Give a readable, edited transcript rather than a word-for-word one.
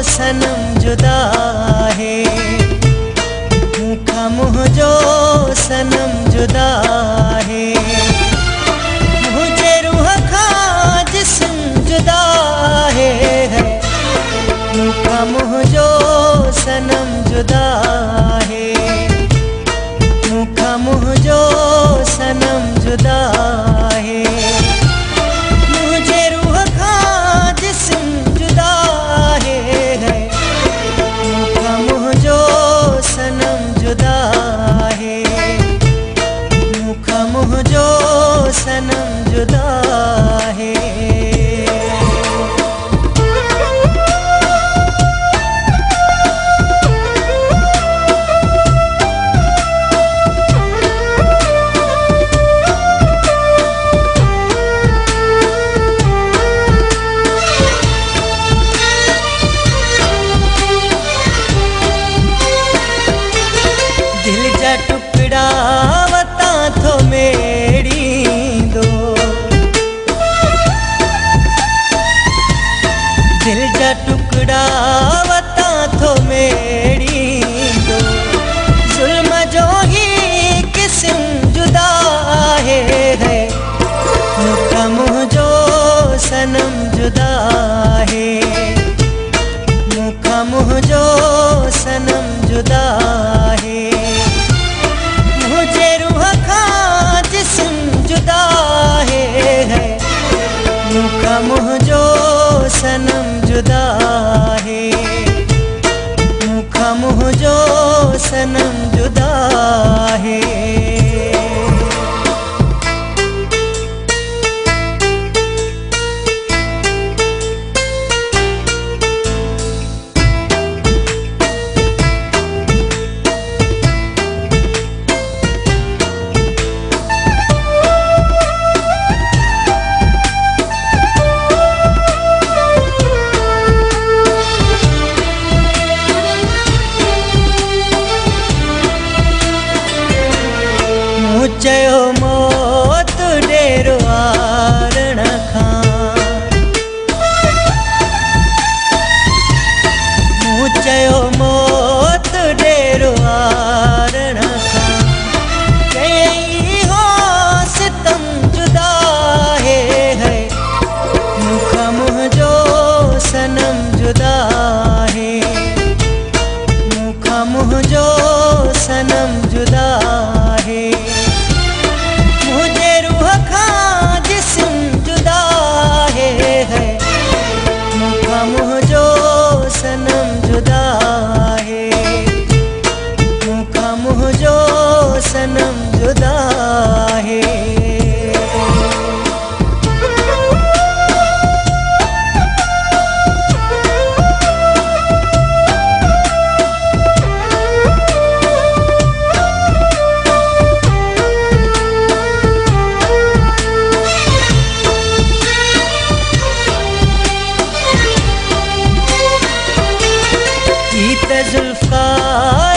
सनम जुदा है, मुँह का मुँह जो सनम जुदा है, मुझे रूह का जिस्म जुदा है, मुँह का मुँह जो सनम जुदा है, मुँह का मुँह जो सनम जुदा है, मुझे रूह का जिस्म जुदा है, मुँह का मुँह जो सनम जुदा है, मुँह का मुँह जो सनम जुदा है। दिल जा टुकड़ा वता थो मेड़ी दो, दिल जा टुकड़ा वता थो मेड़ी दो, जुल्म जो ही किस्म जुदा है, मुँह का मुँह जो सनम जुदा है, मुँह का मुँह जो सनम जुदा है, मुझे रूह का जिस्म जुदा है, मुँह का मुँह जो सनम जुदा है, मुँह का मुँह जो सनम जुदा है। चयो मौत डेरो आरण खां, मूं चयो मौत डेरो आरण खां, चयई हो सितम जुदा है, मुँह का मुँह जो सनम जुदा है, मुँह का मुँह जो सनम जुदा है, मुझे रूह का जिस्म जुदा है, मुँह का मुँह जो सनम जुदा है, मुँह का मुँह जो सनम जुदा है। जुल्फ़ार